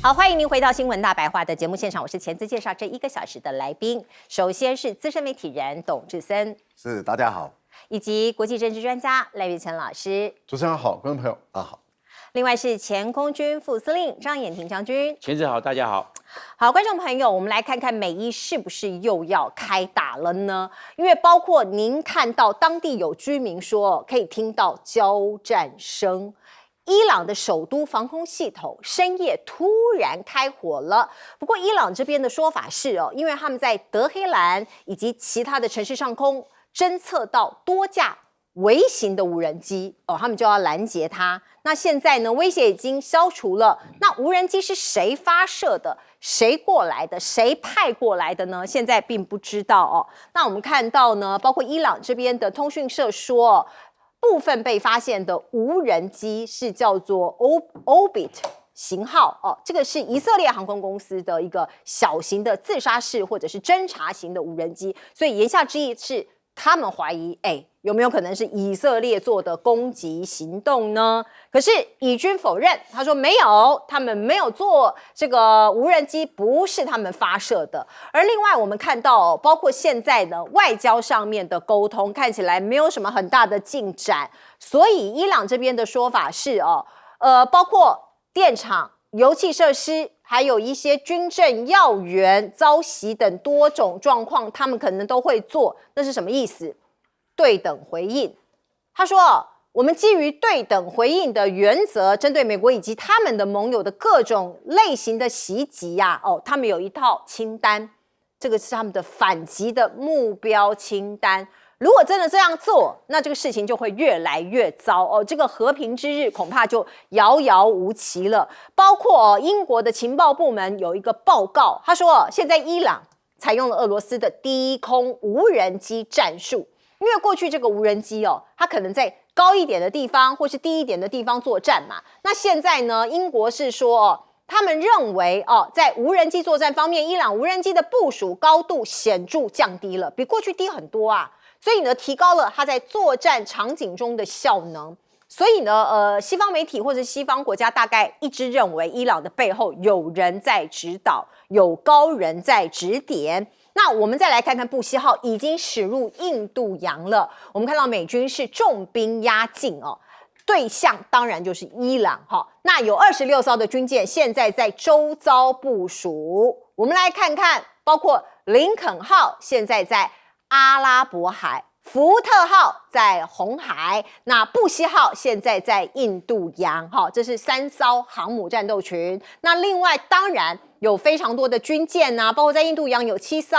好，欢迎您回到新闻大白话的节目现场，我是前次介绍这1个小时的来宾。首先是资深媒体人董志森，是大家好，以及国际政治专家赖玉成老师。主持人好，观众朋友大家好。另外是前空军副司令张衍廷将军，前子好，大家好。好，观众朋友，我们来看看美伊是不是又要开打了呢？因为包括您看到当地有居民说可以听到交战声。伊朗的首都防空系统深夜突然开火了，不过伊朗这边的说法是因为他们在德黑兰以及其他的城市上空侦测到多架微型的无人机他们就要拦截它。那现在呢，威胁已经消除了。那无人机是谁发射的？谁过来的？谁派过来的呢？现在并不知道那我们看到呢，包括伊朗这边的通讯社说，部分被发现的无人机是叫做 Orbit 型号这个是以色列航空公司的一个小型的自杀式或者是侦察型的无人机，所以言下之意是他们怀疑有没有可能是以色列做的攻击行动呢？可是以军否认，他说没有，他们没有做这个无人机，不是他们发射的。而另外我们看到包括现在呢外交上面的沟通看起来没有什么很大的进展，所以伊朗这边的说法是包括电厂、油气设施还有一些军政要员遭袭等多种状况，他们可能都会做。那是什么意思？对等回应。他说我们基于对等回应的原则，针对美国以及他们的盟友的各种类型的袭击他们有一套清单，这个是他们的反击的目标清单。如果真的这样做，那这个事情就会越来越糟这个和平之日恐怕就遥遥无期了。包括英国的情报部门有一个报告，他说现在伊朗采用了俄罗斯的低空无人机战术，因为过去这个无人机它可能在高一点的地方或是低一点的地方作战嘛。那现在呢，英国是说他们认为在无人机作战方面，伊朗无人机的部署高度显著降低了，比过去低很多所以呢，提高了它在作战场景中的效能。所以呢，西方媒体或者西方国家大概一直认为伊朗的背后有人在指导，有高人在指点。那我们再来看看布希号已经驶入印度洋了，我们看到美军是重兵压境对象当然就是伊朗那有26艘的军舰现在在周遭部署。我们来看看，包括林肯号现在在阿拉伯海，福特号在红海，那布希号现在在印度洋这是3艘航母战斗群。那另外当然有非常多的军舰包括在印度洋有7艘。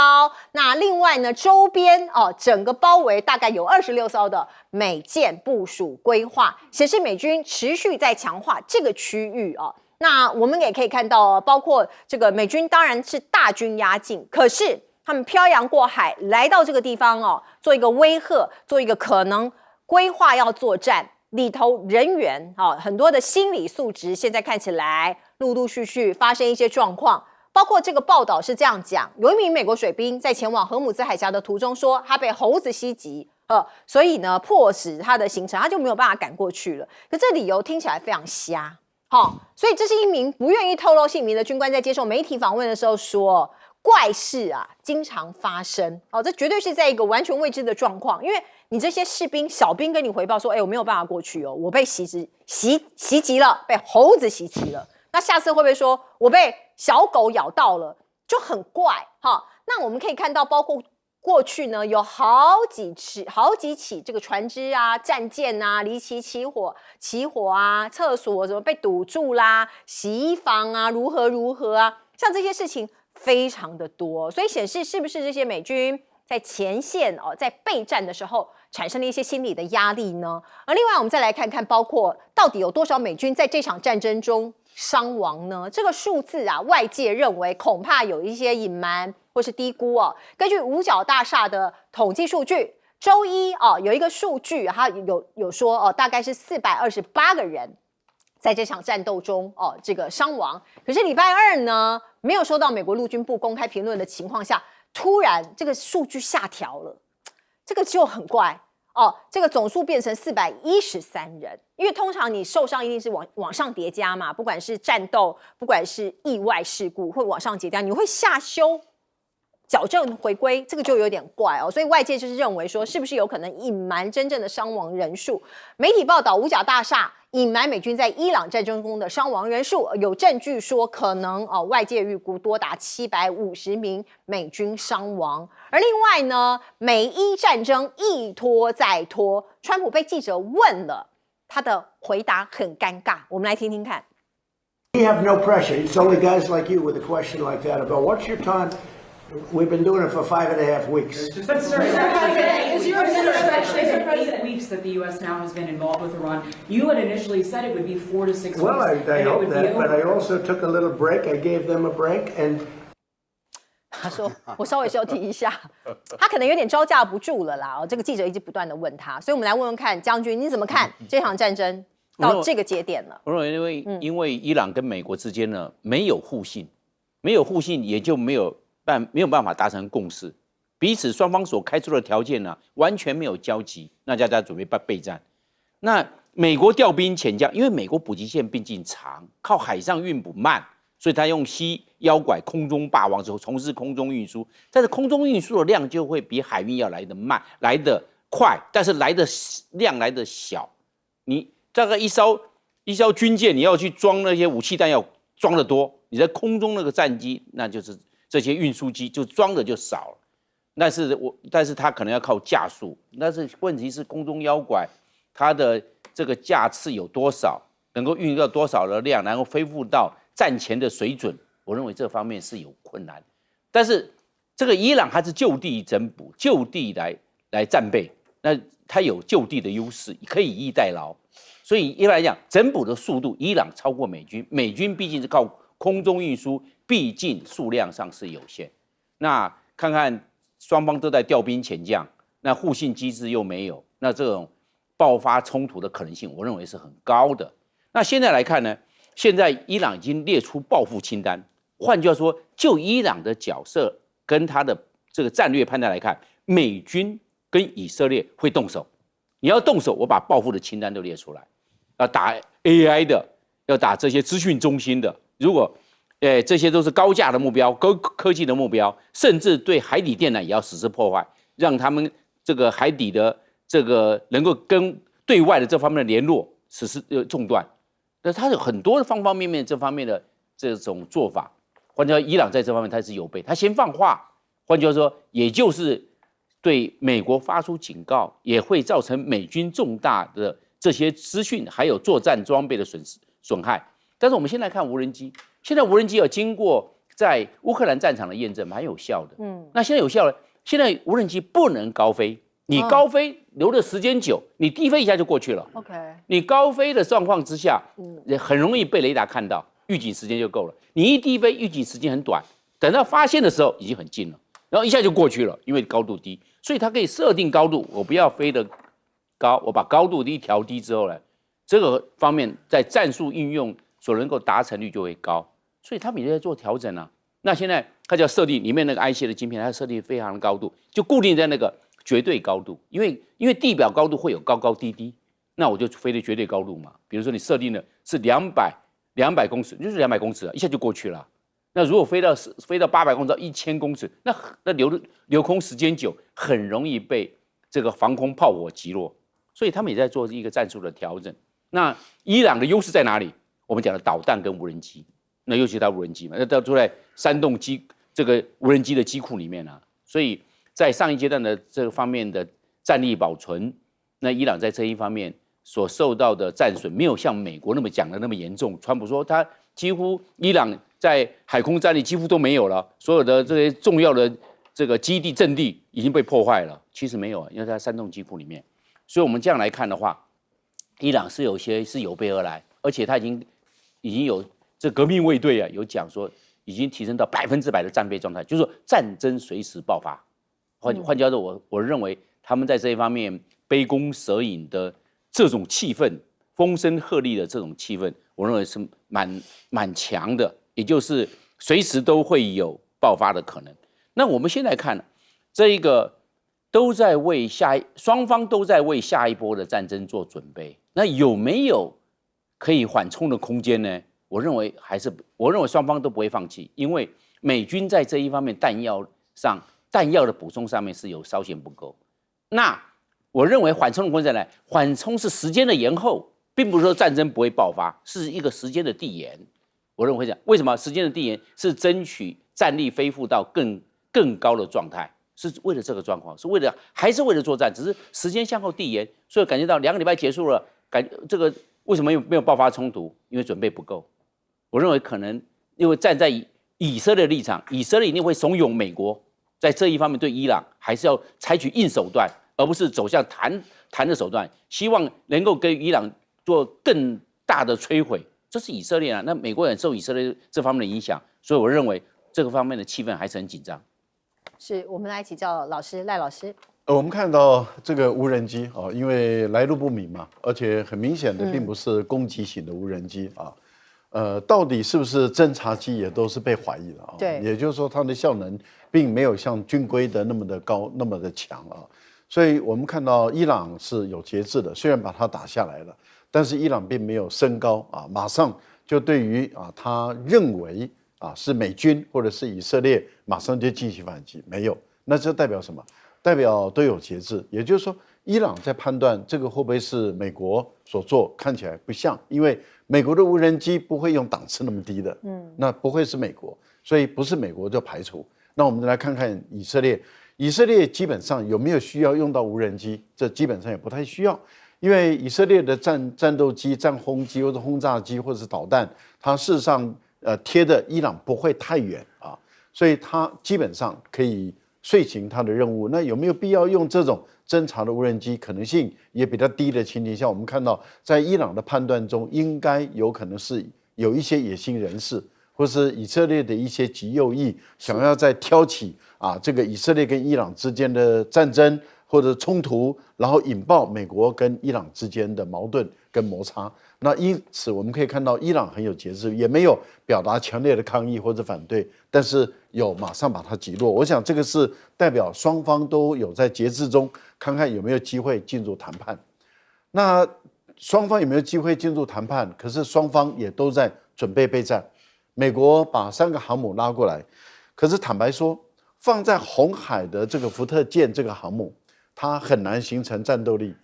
那另外呢，周边整个包围大概有26艘的美舰部署规划，显示美军持续在强化这个区域那我们也可以看到包括这个美军当然是大军压境，可是他们漂洋过海来到这个地方做一个威吓，做一个可能规划要作战，里头人员很多的心理素质现在看起来陆陆续续发生一些状况。包括这个报道是这样讲，有一名美国水兵在前往荷姆兹海峡的途中说他被猴子袭击所以呢迫使他的行程他就没有办法赶过去了。可这理由听起来非常瞎所以这是一名不愿意透露姓名的军官在接受媒体访问的时候说，怪事经常发生这绝对是在一个完全未知的状况。因为你这些士兵小兵跟你回报说我没有办法过去我被袭击了，被猴子袭击了。那下次会不会说我被小狗咬到了，就很怪那我们可以看到包括过去呢有好几起这个船只战舰离奇起火厕所怎么被堵住啦，洗衣房如何像这些事情非常的多。所以显示是不是这些美军在前线在备战的时候产生了一些心理的压力呢？而另外我们再来看看包括到底有多少美军在这场战争中伤亡呢？这个数字外界认为恐怕有一些隐瞒或是低估根据五角大厦的统计数据，周一有一个数据它有说大概是428个人在这场战斗中这个伤亡。可是礼拜二呢，没有收到美国陆军部公开评论的情况下，突然这个数据下调了，这个就很怪哦，这个总数变成413人，因为通常你受伤一定是往上叠加嘛，不管是战斗，不管是意外事故，会往上叠加，你会下修矫正回归，这个就有点怪哦。所以外界就是认为说，是不是有可能隐瞒真正的伤亡人数？媒体报道五角大厦隐瞒美军在伊朗战争中的伤亡人数，有证据说可能外界预估多达750名美军伤亡。而另外呢，美伊战争一拖再拖，川普被记者问了，他的回答很尴尬，我们来聽聽看。 We have no pressure. It's only guys like you with a question like that about what's your time. We've been doing it for 5.5 weeks. But sir, is your administration 8 weeks that the U.S. now has been involved with Iran? You had initially said it would be 4 to 6 weeks. Well, I and it hope would be that, but I over. also took a little break. I gave them a break, and 他说：“我稍微休息一下，他可能有点招架不住了啦。”这个记者一直不断的问他，所以我们来问问看，将军你怎么看这场战争到这个节点了？我认为因为伊朗跟美国之间呢没有互信，没有互信也就没有办法达成共识，彼此双方所开出的条件呢完全没有交集，那大家准备备战。那美国调兵遣将，因为美国补给线毕竟长，靠海上运补慢。 所以他用西腰拐空中霸王之后从事空中运输，但是空中运输的量就会比海运要来得慢，来得快，但是量来得小。你大概一艘军舰，你要去装那些武器弹药，装得多；你在空中那个战机，那就是这些运输机就装的就少了。但是它可能要靠架速，但是问题是空中腰拐它的这个架次有多少，能够运到多少的量，然后恢复到 战前的水准，我认为这方面是有困难。但是这个伊朗它是就地整补，就地来战备，那它有就地的优势，可以以逸待劳。所以一般来讲，整补的速度，伊朗超过美军。美军毕竟是靠空中运输，毕竟数量上是有限。那看看双方都在调兵遣将，那互信机制又没有，那这种爆发冲突的可能性，我认为是很高的。那现在来看呢？ 现在伊朗已经列出报复清单，换句话说，就伊朗的角色跟他的这个战略判断来看，美军跟以色列会动手。你要动手，我把报复的清单都列出来，要打 AI 的，要打这些资讯中心的。如果，这些都是高价的目标、高科技的目标，甚至对海底电缆也要实施破坏，让他们这个海底的这个能够跟对外的这方面的联络实施中断。 那他有很多方方面面这方面的这种做法，换句话说，伊朗在这方面他是有备，他先放话，换句话说，也就是对美国发出警告，也会造成美军重大的这些资讯还有作战装备的损害。但是我们先来看无人机，现在无人机要经过在乌克兰战场的验证，蛮有效的。那现在有效了，现在无人机不能高飞。 你高飞留的时间久，你低飞一下就过去了。OK， 你高飞的状况之下，很容易被雷达看到，预警时间就够了。你一低飞，预警时间很短，等到发现的时候已经很近了，然后一下就过去了，因为高度低，所以它可以设定高度，我不要飞得高，我把高度一调低之后呢，这个方面在战术应用所能够达成率就会高，所以他们也在做调整啊。那现在它就要设定里面那个 IC 的晶片，它设定非常的高度，就固定在那个 绝对高度，因为地表高度会有高高低低，那我就飞的绝对高度嘛。比如说你设定的是200公尺，就是200公尺了，一下就过去了。那如果飞到800公尺到1000公尺，那留空时间久，很容易被这个防空炮火击落。所以他们也在做一个战术的调整。那伊朗的优势在哪里？我们讲的导弹跟无人机，那尤其它无人机嘛，那都在山洞这个无人机的机库里面啊，所以 在上一阶段的这个方面的战力保存，那伊朗在这一方面所受到的战损，没有像美国那么讲的那么严重。川普说他几乎伊朗在海空战力几乎都没有了，所有的这些重要的这个基地阵地已经被破坏了。其实没有，因为在山洞机库里面。所以我们这样来看的话，伊朗是有些是有备而来，而且他已经有这革命卫队啊，有讲说已经提升到100%的战备状态，就是说战争随时爆发。 换句话说，我认为他们在这一方面杯弓蛇影的这种气氛，风声鹤唳的这种气氛，我认为是蛮强的，也就是随时都会有爆发的可能。那我们先来看这一个双方都在为下一波的战争做准备。那有没有可以缓冲的空间呢？我认为双方都不会放弃，因为美军在这一方面弹药的补充上面是有稍显不够。那我认为缓冲的空间来，缓冲是时间的延后，并不是说战争不会爆发，是一个时间的递延。我认为会这样，为什么时间的递延是争取战力恢复到更高的状态？是为了这个状况，还是为了作战，只是时间向后递延，所以感觉到2个礼拜结束了，这个为什么没有爆发冲突？因为准备不够。我认为可能因为站在以色列的立场，以色列一定会怂恿美国在这一方面对伊朗还是要采取硬手段，而不是走向谈的手段，希望能够跟伊朗做更大的摧毁。这是以色列啊，那美国人受以色列这方面的影响，所以我认为这个方面的气氛还是很紧张。是我们来请教老师赖老师。我们看到这个无人机啊，因为来路不明嘛，而且很明显的并不是攻击型的无人机啊。到底是不是侦察机也都是被怀疑的啊？对，也就是说它的效能并没有像军规的那么的高，那么的强啊。所以我们看到伊朗是有节制的，虽然把它打下来了，但是伊朗并没有升高啊，马上就对于他认为是美军或者是以色列，马上就进行反击，没有。那这代表什么？代表都有节制，也就是说，伊朗在判断这个会不会是美国所做，看起来不像，因为美国的无人机不会用档次那么低的，那不会是美国，所以不是美国就排除。那我们来看看以色列，以色列基本上有没有需要用到无人机？这基本上也不太需要，因为以色列的战斗机、战轰机或者轰炸机或者是导弹，它事实上贴的伊朗不会太远啊，所以它基本上可以遂行它的任务。那有没有必要用这种侦察的无人机？可能性也比较低的情形下，我们看到在伊朗的判断中，应该有可能是有一些野心人士，或是以色列的一些极右翼，想要再挑起这个以色列跟伊朗之间的战争或者冲突，然后引爆美国跟伊朗之间的矛盾跟摩擦。那因此我们可以看到，伊朗很有节制，也没有表达强烈的抗议或者反对，但是有马上把它击落。我想这个是代表双方都有在节制中，看看有没有机会进入谈判。那双方有没有机会进入谈判？可是双方也都在准备备战。美国把3个航母拉过来，可是坦白说，放在红海的这个福特舰这个航母，它很难形成战斗力。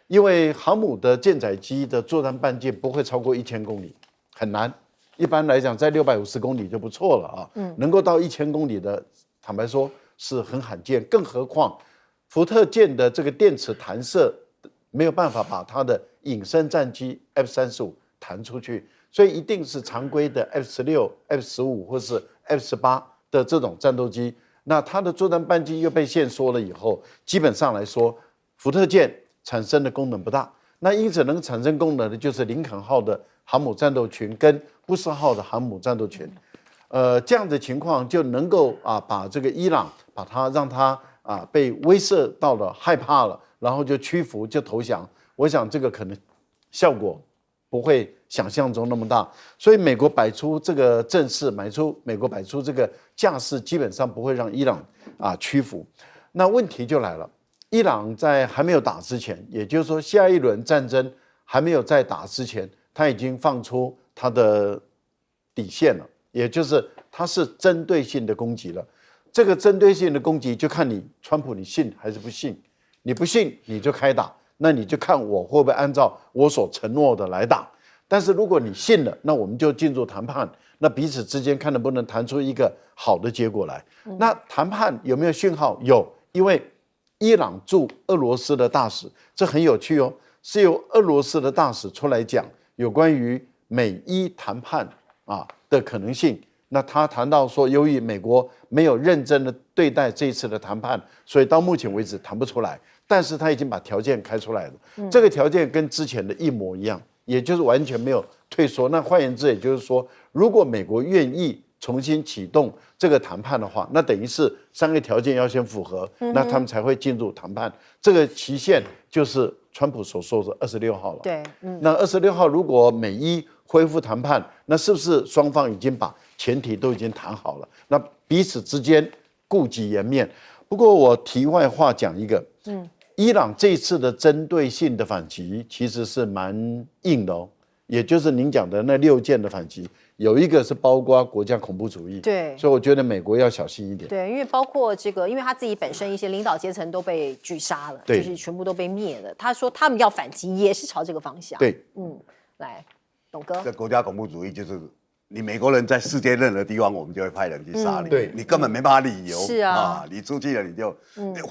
因为航母的舰载机的作战半径不会超过1000公里，很难。一般来讲，在650公里就不错了能够到1000公里的，坦白说是很罕见。更何况，福特舰的这个电磁弹射没有办法把它的隐身战机 F-35弹出去，所以一定是常规的 F-16、F-15或是 F-18的这种战斗机。那它的作战半径又被限缩了以后，基本上来说，福特舰产生的功能不大，那因此能产生功能的就是林肯号的航母战斗群跟布什号的航母战斗群，这样的情况就能够把这个伊朗让他被威慑到了害怕了，然后就屈服就投降。我想这个可能效果不会想象中那么大，所以美国摆出这个阵势，美国摆出这个架势，基本上不会让伊朗屈服。那问题就来了。伊朗在还没有打之前，也就是说下一轮战争还没有在打之前，他已经放出他的底线了，也就是他是针对性的攻击了。这个针对性的攻击就看你川普你信还是不信，你不信你就开打，那你就看我会不会按照我所承诺的来打。但是如果你信了，那我们就进入谈判，那彼此之间看能不能谈出一个好的结果来。那谈判有没有讯号？有，因为伊朗驻俄罗斯的大使，这很有趣哦，是由俄罗斯的大使出来讲有关于美伊谈判的可能性。那他谈到说，由于美国没有认真的对待这一次的谈判，所以到目前为止谈不出来。但是他已经把条件开出来了，这个条件跟之前的一模一样，也就是完全没有退缩。那换言之，也就是说，如果美国愿意重新启动这个谈判的话，那等于是3个条件要先符合，那他们才会进入谈判。这个期限就是川普所说的26号了。对，那26号如果美伊恢复谈判，那是不是双方已经把前提都已经谈好了？那彼此之间顾及颜面，不过我题外话讲一个，伊朗这次的针对性的反击其实是蛮硬的哦，也就是您讲的那6件的反击，有一个是包括国家恐怖主义，对，所以我觉得美国要小心一点。对，因为包括这个，因为他自己本身一些领导阶层都被狙杀了，对，就是全部都被灭了。他说他们要反击也是朝这个方向。对，来，董哥，这国家恐怖主义就是你美国人在世界任何地方，我们就会派人去杀你，对你根本没办法理由。是啊，你出去了你就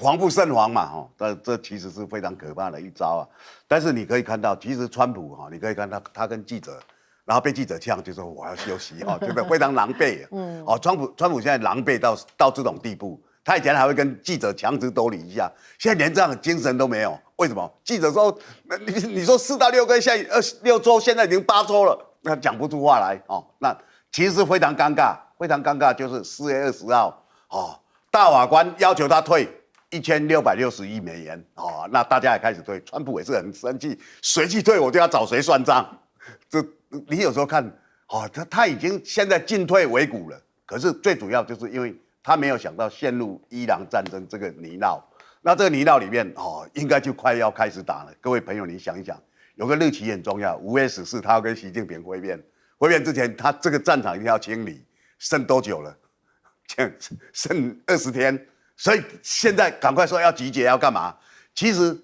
防不胜防嘛，这其实是非常可怕的一招啊。但是你可以看到，其实川普你可以看到他跟记者，然后被记者呛，就说我要休息就是非常狼狈。川普现在狼狈到这种地步，他以前还会跟记者强词夺理一下，现在连这样的精神都没有。为什么？记者说，你说4到6个月，现在6周，现在已经8周了。那讲不出话来那其实非常尴尬，非常尴尬。就是4月20号大法官要求他退1660亿美元那大家也开始退，川普也是很生气，谁去退我就要找谁算账。这你有时候看他已经现在进退维谷了，可是最主要就是因为他没有想到陷入伊朗战争这个泥淖，那这个泥淖里面应该就快要开始打了。各位朋友，你想一想。有个日期很重要，5月14，他要跟习近平会面。会面之前，他这个战场一定要清理，剩多久了？剩20天。所以现在赶快说要集结，要干嘛？其实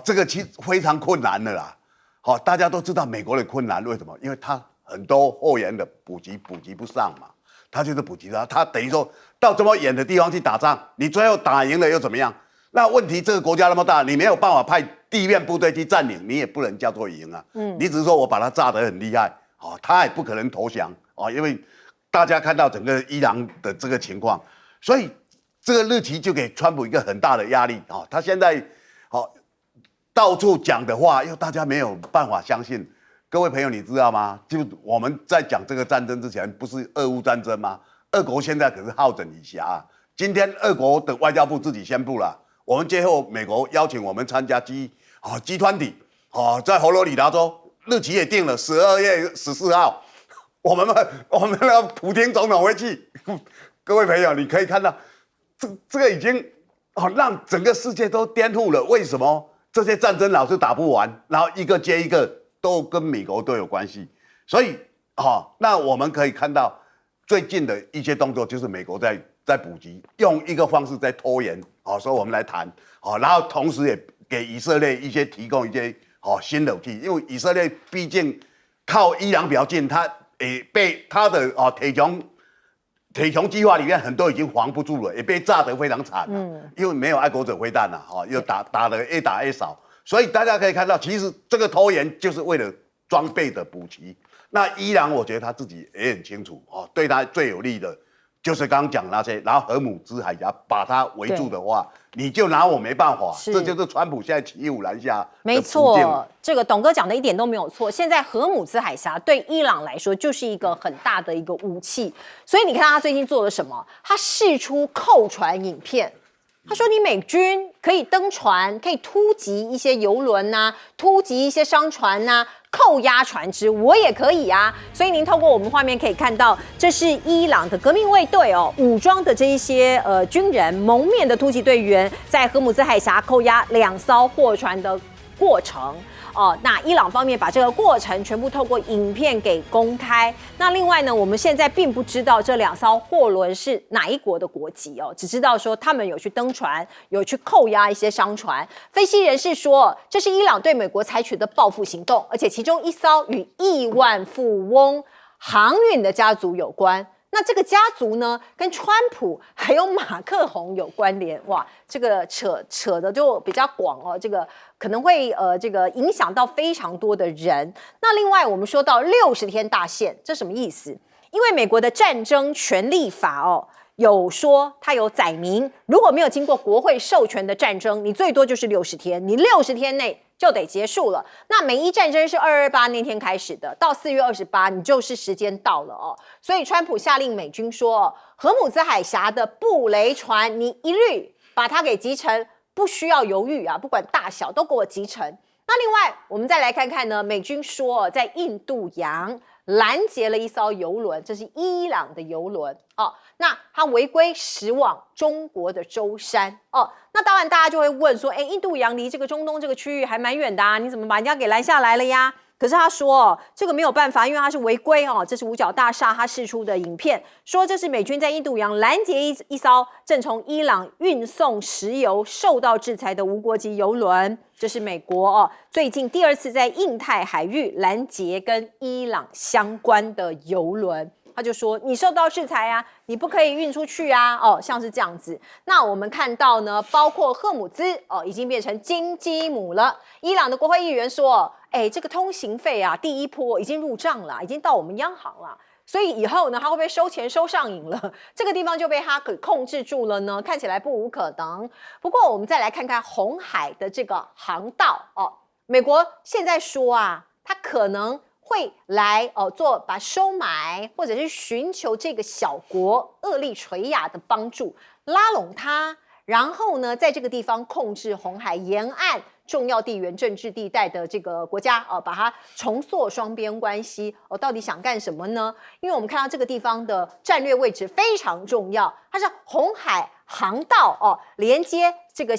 这个其实非常困难的啦。大家都知道美国的困难，为什么？因为他很多后援的补给不上嘛，他就是补给他等于说到这么远的地方去打仗，你最后打赢了又怎么样？那问题这个国家那么大，你没有办法派地面部队去占领，你也不能叫做赢啊。你只是说我把它炸得很厉害，他也不可能投降因为大家看到整个伊朗的这个情况，所以这个日期就给川普一个很大的压力他现在到处讲的话，又大家没有办法相信。各位朋友，你知道吗？就我们在讲这个战争之前，不是俄乌战争吗？俄国现在可是好整以暇今天俄国的外交部自己宣布了。我们最后美国邀请我们参加G20在佛罗里达州，日期也定了12月14号，我们的普丁总统会去。各位朋友，你可以看到，这个已经让整个世界都颠覆了。为什么这些战争老是打不完，然后一个接一个都跟美国都有关系？所以那我们可以看到最近的一些动作，就是美国在补给，用一个方式在拖延，所以我们来谈，然后同时也给以色列提供一些新的武器，因为以色列毕竟靠伊朗比较近，他也被他的铁穹计划里面很多已经防不住了，也被炸得非常惨因为没有爱国者挥弹又打得越打越少，所以大家可以看到，其实这个拖延就是为了装备的补齐。那伊朗我觉得他自己也很清楚对他最有利的。就是刚刚讲那些，然后荷姆兹海峡把它围住的话，你就拿我没办法。这就是川普现在骑虎难下的没错，这个董哥讲的一点都没有错。现在荷姆兹海峡对伊朗来说就是一个很大的一个武器，所以你看他最近做了什么？他释出扣船影片。他说：“你美军可以登船，可以突击一些油轮呐，突击一些商船呐，扣押船只，我也可以啊。所以您透过我们画面可以看到，这是伊朗的革命卫队武装的这一些军人，蒙面的突击队员，在荷姆兹海峡扣押2艘货船的过程。”那伊朗方面把这个过程全部透过影片给公开。那另外呢，我们现在并不知道这2艘货轮是哪一国的国籍只知道说他们有去登船，有去扣押一些商船。分析人士说，这是伊朗对美国采取的报复行动，而且其中一艘与亿万富翁航运的家族有关。那这个家族呢，跟川普还有马克宏有关联，哇，这个扯的就比较广这个可能会这个影响到非常多的人。那另外我们说到60天大限，这什么意思？因为美国的战争权利法有说它有载明，如果没有经过国会授权的战争，你最多就是60天，你60天内就得结束了。那美伊战争是228那天开始的，到4月28，你就是时间到了所以川普下令美军说，荷姆兹海峡的布雷船，你一律把它给击沉，不需要犹豫不管大小都给我击沉。那另外我们再来看看呢，美军说在印度洋拦截了一艘游轮，这是伊朗的游轮哦。那它违规驶往中国的舟山哦。那当然大家就会问说，印度洋离这个中东这个区域还蛮远的啊，你怎么把人家给拦下来了呀？可是他说，这个没有办法，因为他是违规哦。这是五角大厦他释出的影片，说这是美军在印度洋拦截一艘正从伊朗运送石油受到制裁的无国籍油轮。这是美国最近第2次在印太海域拦截跟伊朗相关的油轮。他就说你受到制裁啊，你不可以运出去啊，像是这样子。那我们看到呢，包括赫姆兹已经变成金鸡母了。伊朗的国会议员说，这个通行费啊，第一波已经入账了，已经到我们央行了。所以以后呢，他会不会收钱收上瘾了？这个地方就被他给控制住了呢？看起来不无可能。不过我们再来看看红海的这个航道美国现在说啊，他可能会来把收买或者是寻求这个小国厄立垂亚的帮助，拉拢他，然后呢，在这个地方控制红海沿岸重要地缘政治地带的这个国家把它重塑双边关系到底想干什么呢？因为我们看到这个地方的战略位置非常重要，它是红海航道连接这个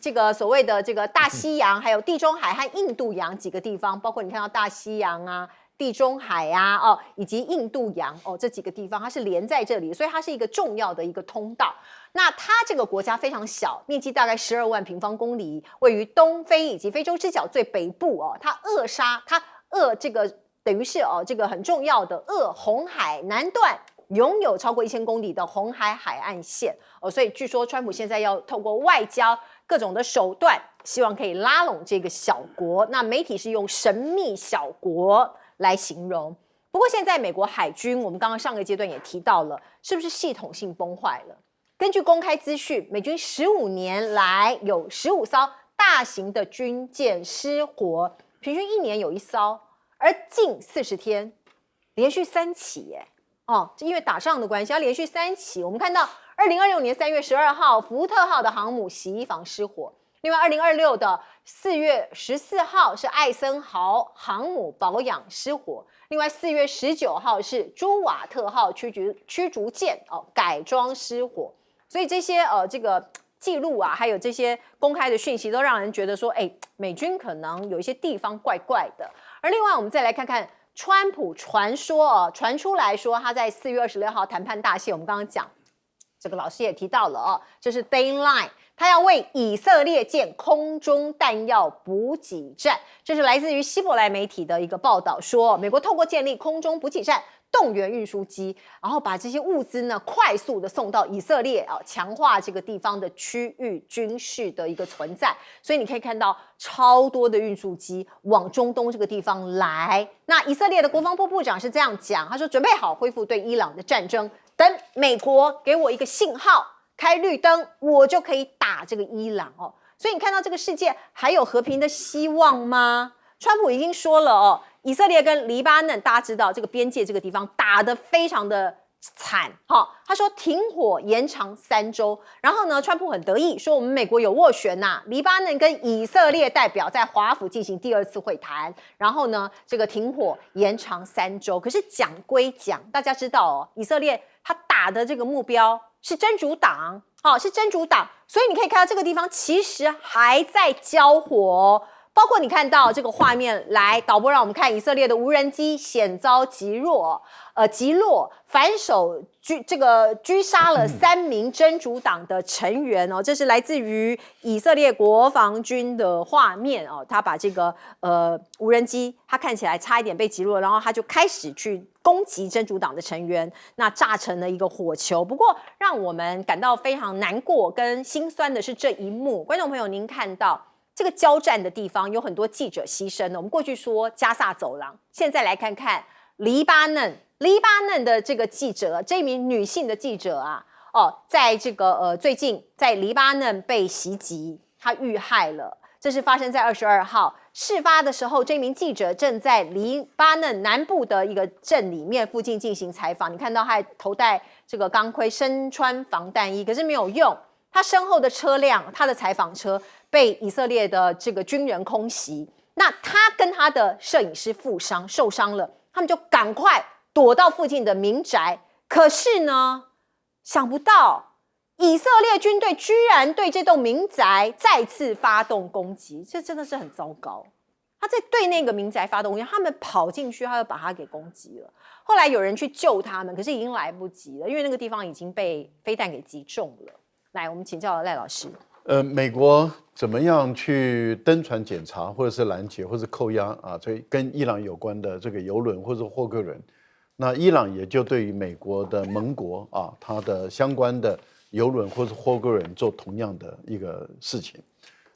这个所谓的这个大西洋，还有地中海和印度洋几个地方，包括你看到大西洋啊、地中海啊以及印度洋这几个地方，它是连在这里，所以它是一个重要的一个通道。那它这个国家非常小，面积大概12万平方公里，位于东非以及非洲之角最北部它这个等于是这个很重要的红海南段拥有超过1000公里的红海海岸线所以据说川普现在要透过外交各种的手段，希望可以拉拢这个小国。那媒体是用神秘小国来形容。不过现在美国海军，我们刚刚上个阶段也提到了，是不是系统性崩坏了？根据公开资讯，美军15年来有15艘大型的军舰失活，平均1年有1艘，而近40天连续3起耶。因为打仗的关系，要连续3起。我们看到2026年3月12号，福特号的航母洗衣房失火。另外2026的4月14号是艾森豪航母保养失火。另外4月19号是朱瓦特号驱逐舰改装失火。所以这些这个记录啊，还有这些公开的讯息，都让人觉得说，美军可能有一些地方怪怪的。而另外，我们再来看看川普传出来说，他在4月26号谈判大戏，我们刚刚讲，这个老师也提到了这是 Deadline， 他要为以色列建空中弹药补给站。这是来自于希伯来媒体的一个报道，说美国透过建立空中补给站，动员运输机，然后把这些物资呢快速的送到以色列强化这个地方的区域军事的一个存在。所以你可以看到超多的运输机往中东这个地方来。那以色列的国防部部长是这样讲，他说准备好恢复对伊朗的战争，等美国给我一个信号，开绿灯，我就可以打这个伊朗所以你看到这个世界还有和平的希望吗？川普已经说了以色列跟黎巴嫩，大家知道这个边界这个地方打得非常的惨他说停火延长3周，然后呢，川普很得意说我们美国有斡旋黎巴嫩跟以色列代表在华府进行第2次会谈，然后呢，这个停火延长3周。可是讲归讲，大家知道以色列他打的这个目标是真主党是真主党，所以你可以看到这个地方其实还在交火包括你看到这个画面，来导播让我们看以色列的无人机险遭击落，反手狙杀了3名真主党的成员这是来自于以色列国防军的画面他把这个无人机，他看起来差一点被击落，然后他就开始去攻击真主党的成员，那炸成了一个火球。不过让我们感到非常难过跟心酸的是这一幕，观众朋友，您看到这个交战的地方有很多记者牺牲了。我们过去说加萨走廊，现在来看看黎巴嫩的这个记者，这一名女性的记者在这个最近在黎巴嫩被袭击，她遇害了。这是发生在22号，事发的时候，这名记者正在黎巴嫩南部的一个镇里面附近进行采访。你看到他还头戴这个钢盔，身穿防弹衣，可是没有用。他身后的车辆，他的采访车被以色列的这个军人空袭。那他跟他的摄影师受伤了。他们就赶快躲到附近的民宅。可是呢，想不到以色列军队居然对这栋民宅再次发动攻击，这真的是很糟糕。他在对那个民宅发动攻击，他们跑进去，他就把他给攻击了。后来有人去救他们，可是已经来不及了，因为那个地方已经被飞弹给击中了。来，我们请教赖老师。美国怎么样去登船检查，或者是拦截，或者是扣押啊？所以跟伊朗有关的这个油轮或者货柜轮，那伊朗也就对于美国的盟国啊，它的相关的油轮或者货柜轮做同样的一个事情。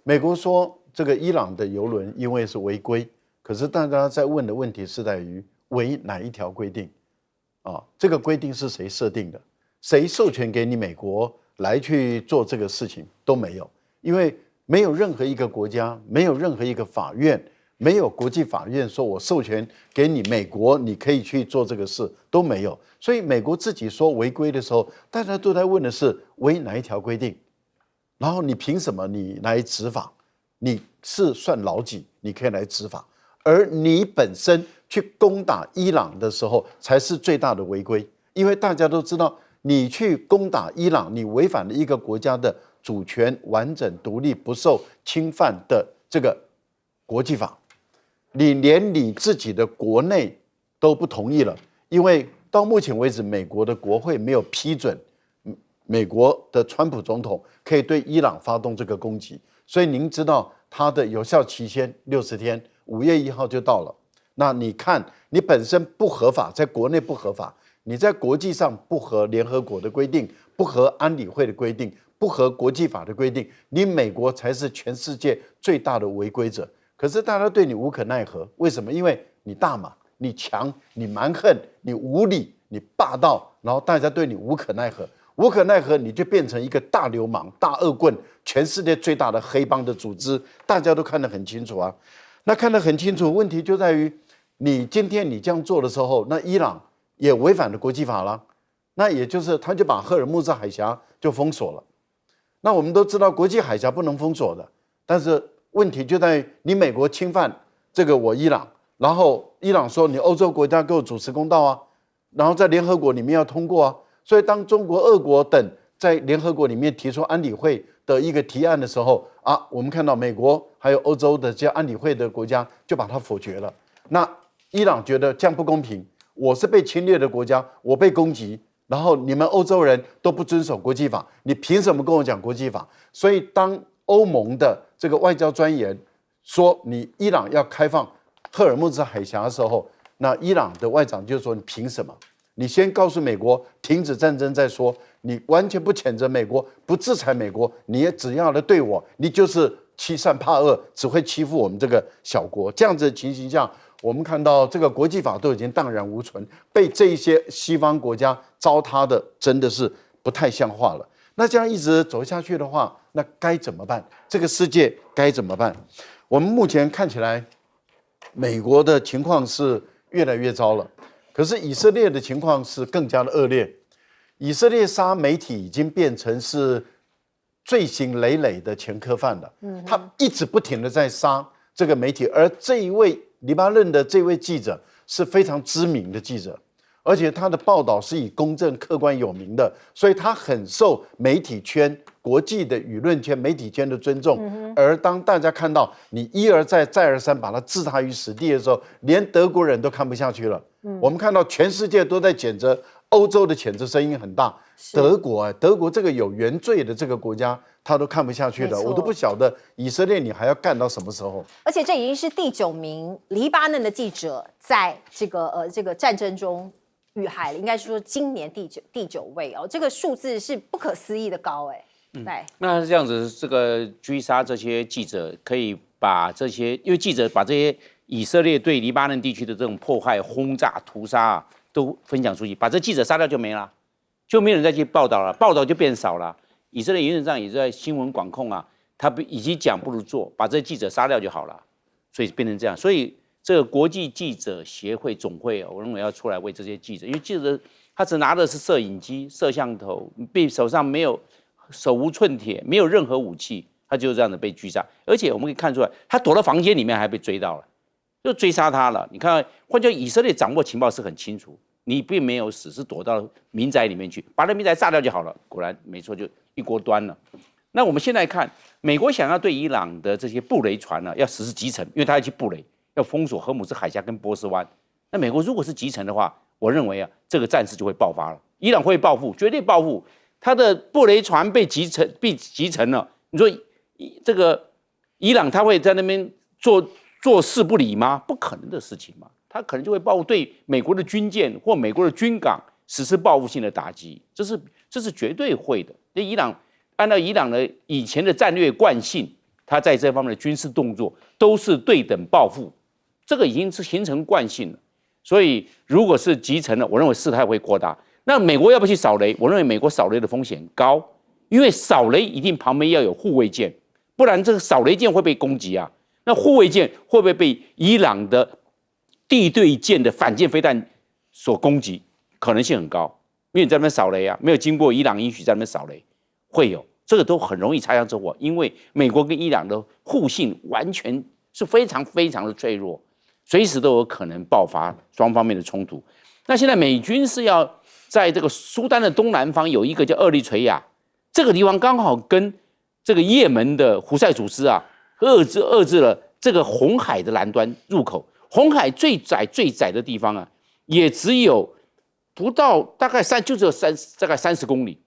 美国说这个伊朗的油轮因为是违规，可是大家在问的问题是在于违哪一条规定啊？这个规定是谁设定的？谁授权给你美国来去做这个事情都没有，因为没有任何一个国家，没有任何一个法院，没有国际法院说我授权给你美国，你可以去做这个事都没有。所以美国自己说违规的时候，大家都在问的是违哪一条规定，然后你凭什么你来执法？你是算老几，你可以来执法，而你本身去攻打伊朗的时候才是最大的违规，因为大家都知道。你去攻打伊朗，你违反了一个国家的主权、完整、独立、不受侵犯的这个国际法，你连你自己的国内都不同意了，因为到目前为止，美国的国会没有批准美国的川普总统可以对伊朗发动这个攻击，所以您知道它的有效期限60天，5月1号就到了。那你看，你本身不合法，在国内不合法。你在国际上不合联合国的规定，不合安理会的规定，不合国际法的规定，你美国才是全世界最大的违规者。可是大家对你无可奈何，为什么？因为你大嘛，你强，你蛮横，你无理，你霸道，然后大家对你无可奈何，无可奈何，你就变成一个大流氓、大恶棍，全世界最大的黑帮的组织，大家都看得很清楚啊。那看得很清楚，问题就在于你今天你这样做的时候，那伊朗也违反了国际法了，那也就是他就把赫尔木兹海峡就封锁了。那我们都知道国际海峡不能封锁的，但是问题就在于你美国侵犯这个我伊朗，然后伊朗说你欧洲国家给我主持公道啊，然后在联合国里面要通过啊。所以当中国、俄国等在联合国里面提出安理会的一个提案的时候啊，我们看到美国还有欧洲的这些安理会的国家就把它否决了。那伊朗觉得这样不公平。我是被侵略的国家，我被攻击，然后你们欧洲人都不遵守国际法，你凭什么跟我讲国际法？所以当欧盟的这个外交专员说你伊朗要开放赫尔木兹海峡的时候，那伊朗的外长就说你凭什么？你先告诉美国停止战争再说，你完全不谴责美国，不制裁美国，你也只要来对我，你就是欺善怕恶，只会欺负我们这个小国。这样子的情形下，我们看到这个国际法都已经荡然无存，被这一些西方国家糟蹋的真的是不太像话了。那这样一直走下去的话，那该怎么办？这个世界该怎么办？我们目前看起来，美国的情况是越来越糟了，可是以色列的情况是更加的恶劣。以色列杀媒体已经变成是罪行累累的前科犯了，他一直不停的在杀这个媒体，而这一位黎巴嫩的这位记者是非常知名的记者，而且他的报道是以公正客观有名的，所以他很受媒体圈、国际的舆论圈、媒体圈的尊重。而当大家看到你一而再、再而三把他置他于死地的时候，连德国人都看不下去了。我们看到全世界都在谴责，欧洲的谴责声音很大，德国这个有原罪的这个国家，他都看不下去了。我都不晓得以色列你还要干到什么时候。而且这已经是第9名黎巴嫩的记者在这个战争中遇害了，应该是说今年第九位哦，这个数字是不可思议的高哎。对，那是这样子，这个狙杀这些记者，可以把这些，因为记者把这些以色列对黎巴嫩地区的这种迫害、轰炸、屠杀啊，都分享出去，把这记者杀掉就没了，就没有人再去报道了，报道就变少了。以色列原则上也在新闻管控啊，他与其讲不如做，把这记者杀掉就好了，所以变成这样。所以这个国际记者协会总会啊，我认为要出来为这些记者，因为记者他只拿的是摄影机、摄像头，手上没有手无寸铁，没有任何武器，他就这样的被狙杀。而且我们可以看出来，他躲到房间里面还被追到了。就追杀他了。你看，换句话说，以色列掌握情报是很清楚，你并没有死，是躲到民宅里面去，把那民宅炸掉就好了。果然没错，就一锅端了。那我们现在看，美国想要对伊朗的这些布雷船呢，要实施击沉，因为他要去布雷，要封锁荷姆斯海峡跟波斯湾。那美国如果是击沉的话，我认为啊，这个战事就会爆发了，伊朗会报复，绝对报复。他的布雷船被击沉了，你说这个伊朗他会在那边坐视不理吗？不可能的事情嘛，他可能就会报复，对美国的军舰或美国的军港实施报复性的打击，这是绝对会的。那伊朗按照伊朗的以前的战略惯性，他在这方面的军事动作都是对等报复，这个已经是形成惯性了。所以如果是击沉了，我认为事态会扩大。那美国要不要去扫雷？我认为美国扫雷的风险高，因为扫雷一定旁边要有护卫舰，不然这个扫雷舰会被攻击啊。那护卫舰会不会被伊朗的地对舰的反舰飞弹所攻击？可能性很高，因为你在那边扫雷啊，没有经过伊朗允许在那边扫雷，会有这个都很容易擦枪走火，因为美国跟伊朗的互信完全是非常非常的脆弱，随时都有可能爆发双方面的冲突。那现在美军是要在这个苏丹的东南方有一个叫厄立垂亚，这个地方刚好跟这个也门的胡塞组织啊遏制了这个红海的南端入口。红海最窄的地方啊，也只有不到大概大概30公里。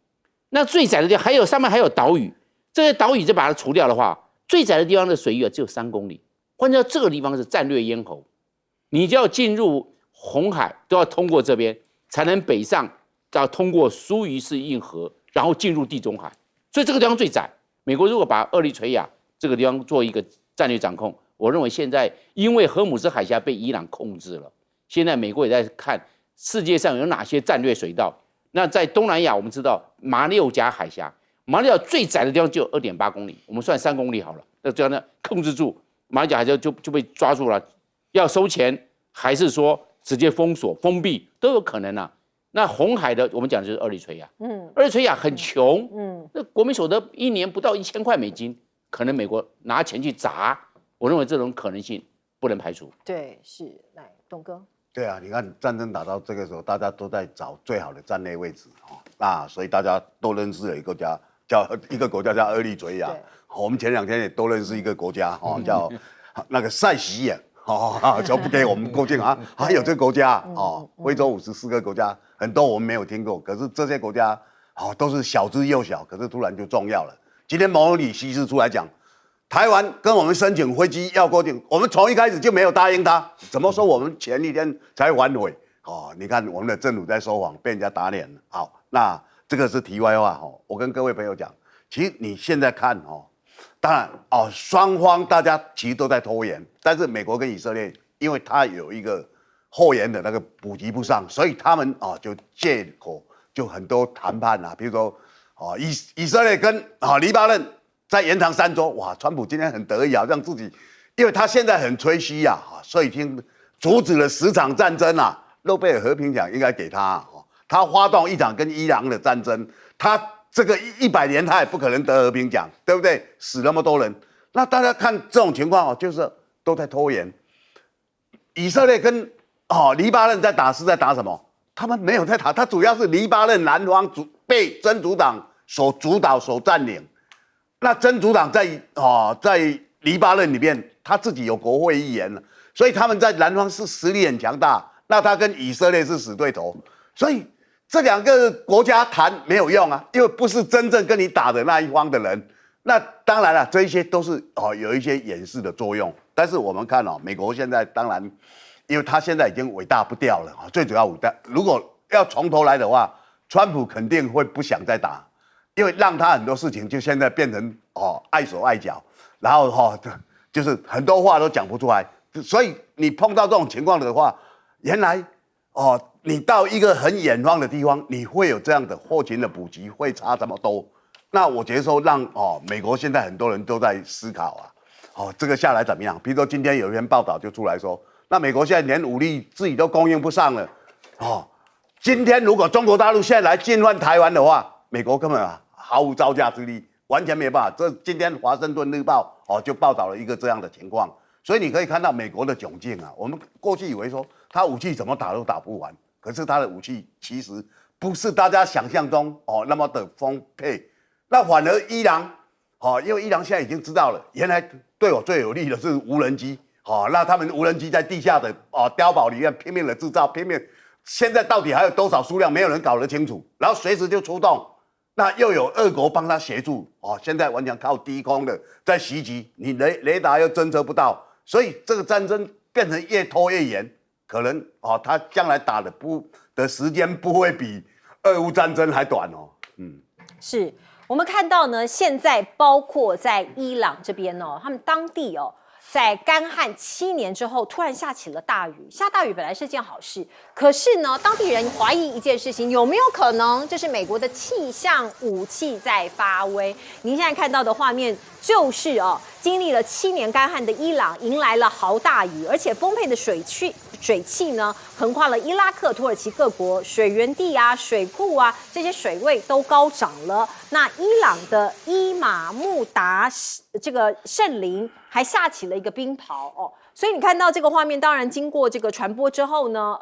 那最窄的地方还有上面还有岛屿，这些岛屿就把它除掉的话，最窄的地方的水域啊只有3公里。换句话说，这个地方是战略咽喉，你就要进入红海都要通过这边，才能北上，要通过苏伊士运河，然后进入地中海。所以这个地方最窄。美国如果把厄立垂亚这个地方做一个战略掌控，我认为现在因为荷姆斯海峡被伊朗控制了，现在美国也在看世界上有哪些战略水道。那在东南亚，我们知道马六甲海峡，马六甲最窄的地方就有2.8公里，我们算3公里好了。那这样呢，控制住马六甲海峡就被抓住了，要收钱还是说直接封锁封闭都有可能啊。那红海的我们讲的就是厄立垂亚，厄立垂亚很穷，那国民所得1年不到1000块美金，可能美国拿钱去砸，我认为这种可能性不能排除。对，是来董哥。对啊，你看战争打到这个时候，大家都在找最好的战略位置那所以大家都认识了一个国家叫厄立垂亚。我们前2天也都认识一个国家叫那个塞西尔就不给我们过境啊，还有这个国家非洲54个国家，很多我们没有听过，可是这些国家都是小之又小，可是突然就重要了。今天毛里西斯出来讲，台湾跟我们申请飞机要过境，我们从一开始就没有答应他。怎么说我们前1天才反悔？你看我们的政府在说谎，被人家打脸了。好，那这个是题外话我跟各位朋友讲，其实你现在看当然双方大家其实都在拖延，但是美国跟以色列，因为他有一个后援的那个补给不上，所以他们就借口就很多谈判比如说以色列跟黎巴嫩在延长3周，哇，川普今天很得意让自己，因为他现在很吹嘘所以已经阻止了10场战争诺贝尔和平奖应该给他他发动1场跟伊朗的战争，他这个100年他也不可能得和平奖，对不对？死那么多人，那大家看这种情况就是都在拖延。以色列跟黎巴嫩在打是在打什么？他们没有在打，他主要是黎巴嫩南方被真主党所主导、所占领。那真主党在黎巴嫩里面，他自己有国会议员，所以他们在南方是实力很强大。那他跟以色列是死对头，所以这2个国家谈没有用因为不是真正跟你打的那一方的人。那当然了，这一些都是有一些掩饰的作用。但是我们看美国现在当然，因为他现在已经尾大不掉了最主要尾大，如果要从头来的话，川普肯定会不想再打。因为让他很多事情就现在变成碍手碍脚，然后就是很多话都讲不出来，所以你碰到这种情况的话，原来你到一个很远方的地方，你会有这样的后勤的补给会差这么多。那我觉得说让美国现在很多人都在思考这个下来怎么样？比如说今天有一篇报道就出来说，那美国现在连武力自己都供应不上了今天如果中国大陆现在来进犯台湾的话，美国根本毫无招架之力，完全没办法。这今天《华盛顿日报》就报道了一个这样的情况，所以你可以看到美国的窘境啊。我们过去以为说他武器怎么打都打不完，可是他的武器其实不是大家想象中那么的丰沛。那反而伊朗因为伊朗现在已经知道了，原来对我最有利的是无人机那他们无人机在地下的碉堡里面拼命的制造，拼命。现在到底还有多少数量，没有人搞得清楚，然后随时就出动。那又有俄国帮他协助现在完全靠低空的在袭击，你雷达又侦测不到，所以这个战争变成越拖越严，可能他将来打的时间不会比俄乌战争还短是我们看到呢，现在包括在伊朗这边他们当地在干旱7年之后，突然下起了大雨。下大雨本来是件好事，可是呢，当地人怀疑一件事情，有没有可能这是美国的气象武器在发威？您现在看到的画面就是经历了7年干旱的伊朗迎来了豪大雨，而且丰沛的水汽呢，横跨了伊拉克、土耳其各国水源地啊、水库啊，这些水位都高涨了。那伊朗的伊玛目达这个圣林还下起了一个冰雹所以你看到这个画面，当然经过这个传播之后呢，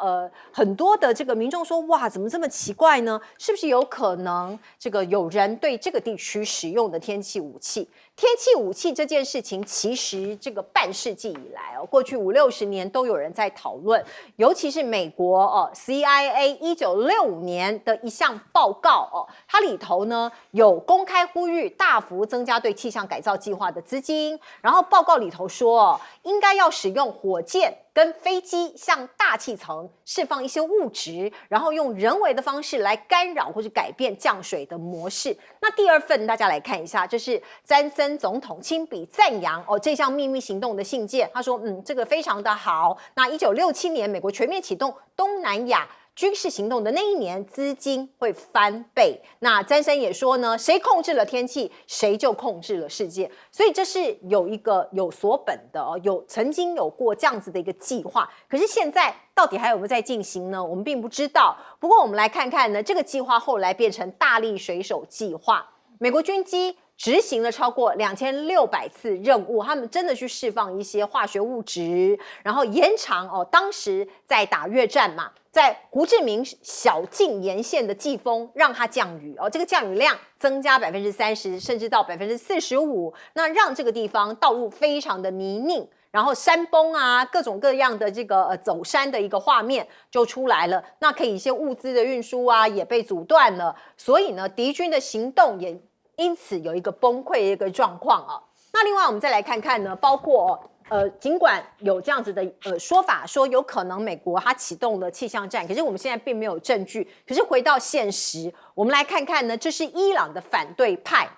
很多的这个民众说，哇，怎么这么奇怪呢？是不是有可能这个有人对这个地区使用的天气武器？天气武器这件事情，其实这个半世纪以来过去50-60年都有人在讨论，尤其是美国CIA 1965年的一项报告它里头呢有公开呼吁大幅增加对气象改造计划的资金，然后报告里头说应该要使用火箭跟飞机向大气层释放一些物质，然后用人为的方式来干扰或者改变降水的模式。那第二份大家来看一下，这是詹森总统亲笔赞扬这项秘密行动的信件，他说这个非常的好。那1967年美国全面启动东南亚军事行动的那一年，资金会翻倍。那詹森也说呢，谁控制了天气，谁就控制了世界。所以这是有一个有所本的曾经有过这样子的一个计划。可是现在到底还有没有在进行呢？我们并不知道。不过我们来看看呢，这个计划后来变成大力水手计划，美国军机执行了超过2600次任务，他们真的去释放一些化学物质，然后延长当时在打越战嘛，在胡志明小径沿线的季风让它降雨这个降雨量增加30%，甚至到45%，那让这个地方道路非常的泥泞，然后山崩啊，各种各样的这个走山的一个画面就出来了。那可以一些物资的运输啊也被阻断了，所以呢，敌军的行动也因此有一个崩溃的一个状况那另外我们再来看看呢，包括尽管有这样子的说法，说有可能美国它启动了气象战，可是我们现在并没有证据。可是回到现实，我们来看看呢，这是伊朗的反对派，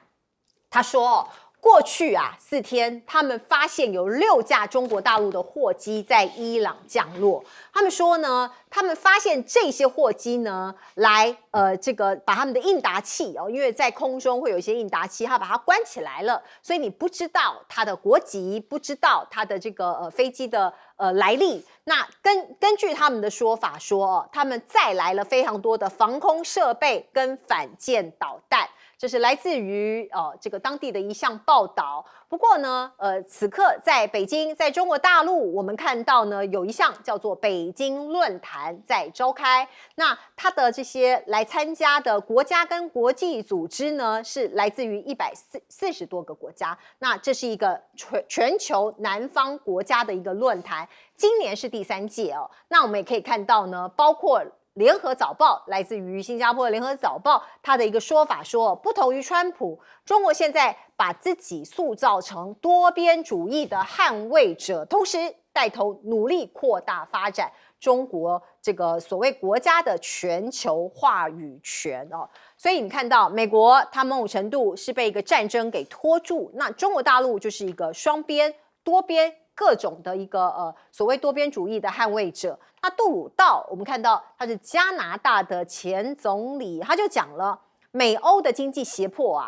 他说过去4天，他们发现有6架中国大陆的货机在伊朗降落。他们说呢，他们发现这些货机呢，来这个把他们的应答器因为在空中会有一些应答器，他把它关起来了，所以你不知道它的国籍，不知道它的这个飞机的来历。那根据他们的说法说他们再来了非常多的防空设备跟反舰导弹。这是来自于这个当地的一项报道。不过呢，此刻在北京，在中国大陆，我们看到呢有一项叫做北京论坛在召开。那它的这些来参加的国家跟国际组织呢，是来自于140多个国家。那这是一个全球南方国家的一个论坛，今年是第3届那我们也可以看到呢，包括联合早报来自于新加坡的联合早报，他的一个说法说，不同于川普，中国现在把自己塑造成多边主义的捍卫者，同时带头努力扩大发展中国这个所谓国家的全球话语权所以你看到美国它某种程度是被一个战争给拖住，那中国大陆就是一个双边多边各种的一个所谓多边主义的捍卫者。那杜鲁道我们看到他是加拿大的前总理，他就讲了美欧的经济胁迫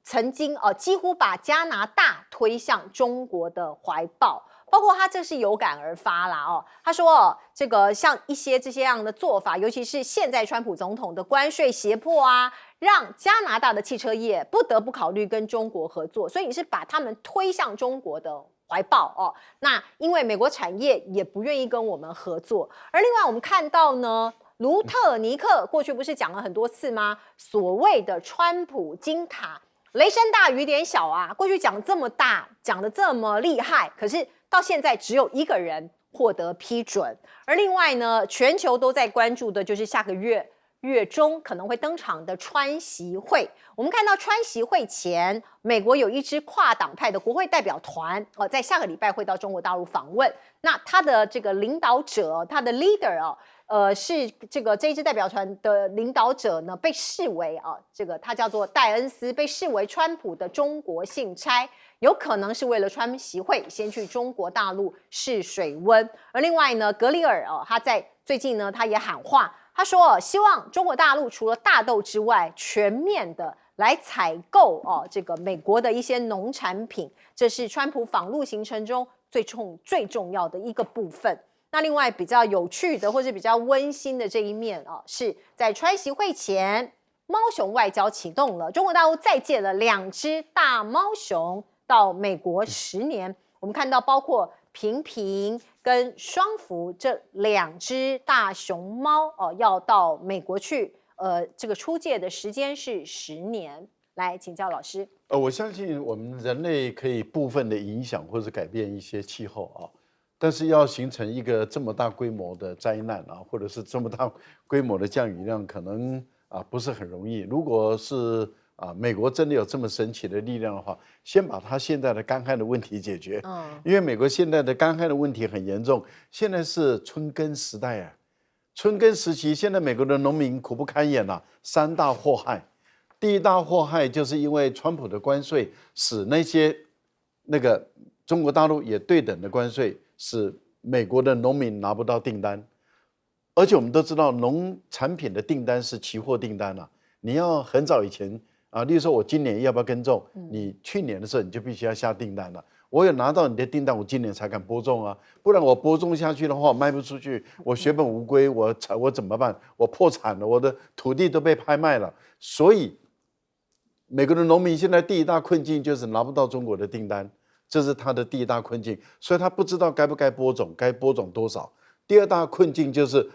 曾经几乎把加拿大推向中国的怀抱，包括他这是有感而发啦他说这个像一些这些样的做法，尤其是现在川普总统的关税胁迫让加拿大的汽车业不得不考虑跟中国合作，所以你是把他们推向中国的怀抱哦。那因为美国产业也不愿意跟我们合作，而另外我们看到呢，卢特尼克过去不是讲了很多次吗？所谓的川普金塔，雷声大雨点小啊，过去讲这么大，讲的这么厉害，可是到现在只有一个人获得批准。而另外呢，全球都在关注的就是下个月中可能会登场的川习会。我们看到川习会前，美国有一支跨党派的国会代表团在下个礼拜会到中国大陆访问。那他的这个领导者，他的 leader 是这一支代表团的领导者呢，被视为他叫做戴恩斯，被视为川普的中国信差，有可能是为了川习会先去中国大陆试水温。而另外呢，格里尔他在最近呢，他也喊话。他说，希望中国大陆除了大豆之外，全面的来采购这个美国的一些农产品，这是川普访陆行程中最重要的一个部分。那另外比较有趣的或是比较温馨的这一面是在川习会前，猫熊外交启动了，中国大陆再借了2只大猫熊到美国10年。我们看到包括平平跟双福这2只大熊猫要到美国去，这个出借的时间是10年。来请教老师。我相信我们人类可以部分的影响或者改变一些气候但是要形成一个这么大规模的灾难或者是这么大规模的降雨量，可能不是很容易。如果是美国真的有这么神奇的力量的话，先把它现在的干旱的问题解决。因为美国现在的干旱的问题很严重，现在是春耕时代春耕时期，现在美国的农民苦不堪言3大祸害。第一大祸害就是因为川普的关税，使那个中国大陆也对等的关税，使美国的农民拿不到订单。而且我们都知道，农产品的订单是期货订单你要很早以前例如说我今年要不要耕种，你去年的时候你就必须要下订单了。我有拿到你的订单，我今年才敢播种不然我播种下去的话，我卖不出去，我血本无归，我怎么办？我破产了，我的土地都被拍卖了。所以，美国的农民现在第一大困境就是拿不到中国的订单，这是他的第一大困境，所以他不知道该不该播种，该播种多少。第二大困境就是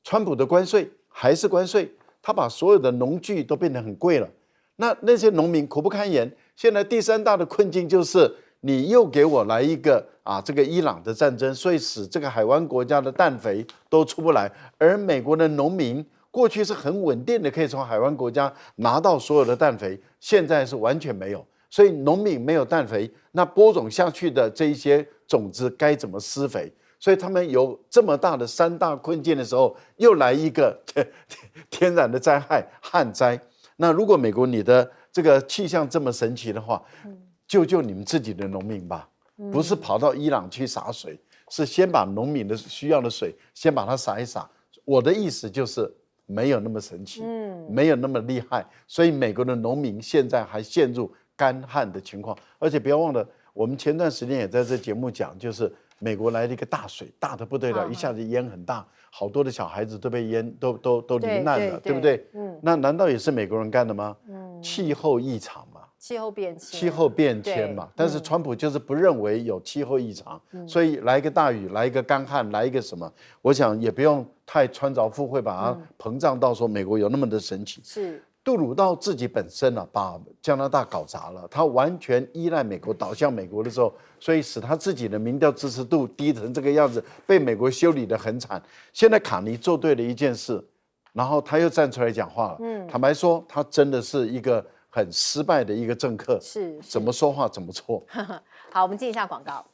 川普的关税还是关税，他把所有的农具都变得很贵了，那些农民苦不堪言。现在第3大的困境就是你又给我来一个这个伊朗的战争，所以使这个海湾国家的氮肥都出不来，而美国的农民过去是很稳定的，可以从海湾国家拿到所有的氮肥，现在是完全没有，所以农民没有氮肥，那播种下去的这一些种子该怎么施肥？所以他们有这么大的3大困境的时候，又来一个天然的灾害旱灾。那如果美国你的这个气象这么神奇的话，救你们自己的农民吧，不是跑到伊朗去洒水，是先把农民的需要的水先把它洒一洒。我的意思就是没有那么神奇，没有那么厉害，所以美国的农民现在还陷入干旱的情况。而且不要忘了，我们前段时间也在这节目讲，就是美国来了一个大水，大的不得了，一下子淹很大，好多的小孩子都被淹，都罹难了，对不对？那难道也是美国人干的吗？气候异常嘛，气候变迁，气候变迁嘛。但是川普就是不认为有气候异常，所以来一个大雨，来一个干旱，来一个什么，我想也不用太穿凿附会，把它膨胀到说美国有那么的神奇。是。杜鲁道自己本身把加拿大搞砸了，他完全依赖美国，倒向美国的时候，所以使他自己的民调支持度低成这个样子，被美国修理得很惨。现在卡尼做对了一件事，然后他又站出来讲话了。坦白说，他真的是一个很失败的一个政客，是怎么说话怎么错。好，我们进一下广告。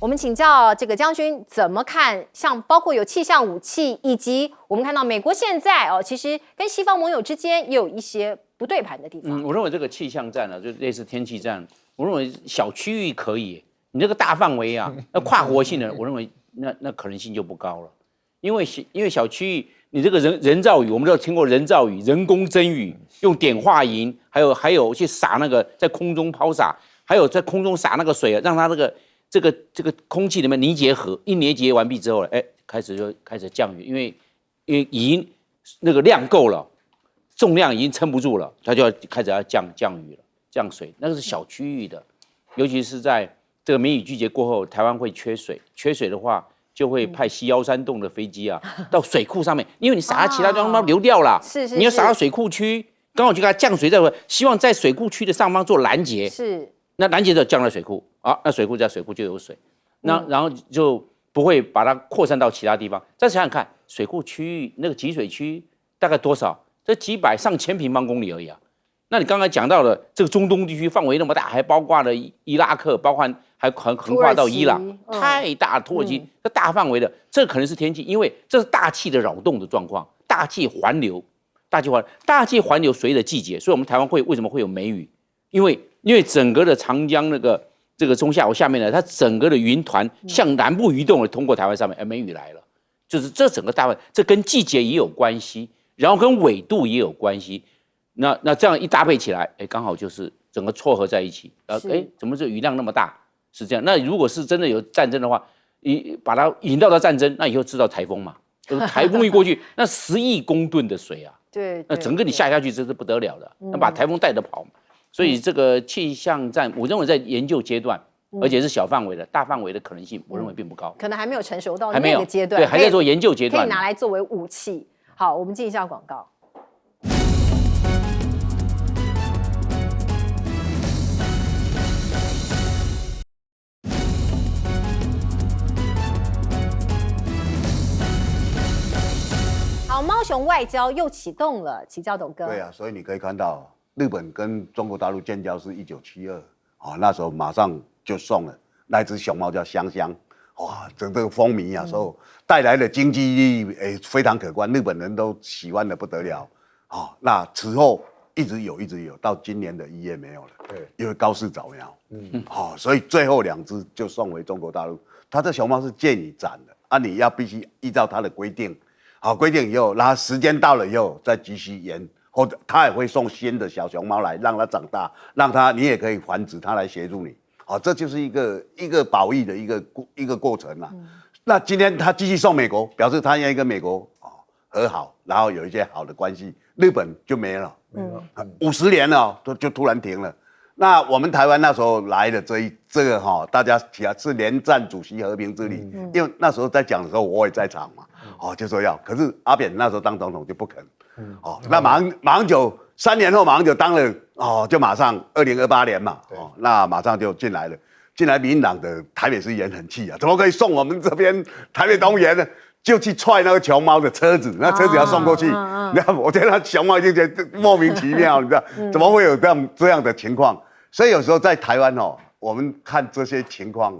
我们请教这个将军怎么看，像包括有气象武器，以及我们看到美国现在其实跟西方盟友之间也有一些不对盘的地方。我认为这个气象战就类似天气战，我认为小区域可以，你这个大范围那跨国性的，我认为那可能性就不高了，因为小区域你这个人造雨，我们都听过人造雨、人工增雨，用碘化银，还有去撒那个在空中抛洒，还有在空中洒那个水，让它这个空气里面凝结核一凝结完毕之后，开始降雨，因为已经那个量够了，重量已经撑不住了，它就要开始要降雨了，降水。那个是小区域的，尤其是在这个梅雨季节过后，台湾会缺水，缺水的话。就会派C113栋的飞机啊，到水库上面，因为你撒到其他地方流掉了，你要撒到水库区，刚好就给它降水希望在水库区的上方做拦截，那拦截就降到水库啊，那水库就有水，然后就不会把它扩散到其他地方。再想想看，水库区域那个集水区大概多少？这几百上千平方公里而已啊。那你刚才讲到的这个中东地区范围那么大，还包括了伊拉克，包括还横跨到伊朗，太大，土耳其这大范围的，这可能是天气，因为这是大气的扰动的状况，大气环流随着季节，所以我们台湾为什么会有梅雨？因为整个的长江这个中下游下面呢，它整个的云团向南部移动的通过台湾上面，梅雨来了，就是这整个大范围，这跟季节也有关系，然后跟纬度也有关系。那这样一搭配起来，刚好就是整个撮合在一起，怎么这雨量那么大？是这样。那如果是真的有战争的话，把它引到战争，那以后知道台风嘛？台风一过去，那10亿公吨的水啊，对，那整个你下去这是不得了的，那把台风带着跑嘛。所以这个气象站，我认为在研究阶段，而且是小范围的，大范围的可能性，我认为并不高，可能还没有成熟到那个阶段，对，还在做研究阶段，可以拿来作为武器。好，我们进一下广告。好，猫熊外交又启动了，请教董哥。对啊，所以你可以看到，日本跟中国大陆建交是1972，那时候马上就送了那一只熊猫叫香香，哇，整个风靡啊，所以带来的经济利益非常可观，日本人都喜欢的不得了。那此后一直有，到今年的1月没有了，对，因为高市早苗，所以最后2只就送回中国大陆。它这熊猫是借你展的啊，你要必须依照它的规定。好，规定以后，然后时间到了以后再继续延，或者他也会送新的小熊猫来，让它长大，你也可以繁殖，它来协助你。好，这就是一个保育的一个过程啦。那今天他继续送美国，表示他要跟美国和好，然后有一些好的关系。日本就没了，50年了就突然停了。那我们台湾那时候来的这个大家提是连战主席和平之礼，因为那时候在讲的时候我也在场嘛，就说要，可是阿扁那时候当总统就不肯，那马上就3年后马上就当了，就马上2028年嘛，那马上就进来了，民进党的台北市议员很气啊，怎么可以送我们这边台北东园呢？就去踹那个熊猫的车子，那车子要送过去，你看，我觉得那熊猫就觉得莫名其妙，你知道，怎么会有这样的情况？所以有时候在台湾我们看这些情况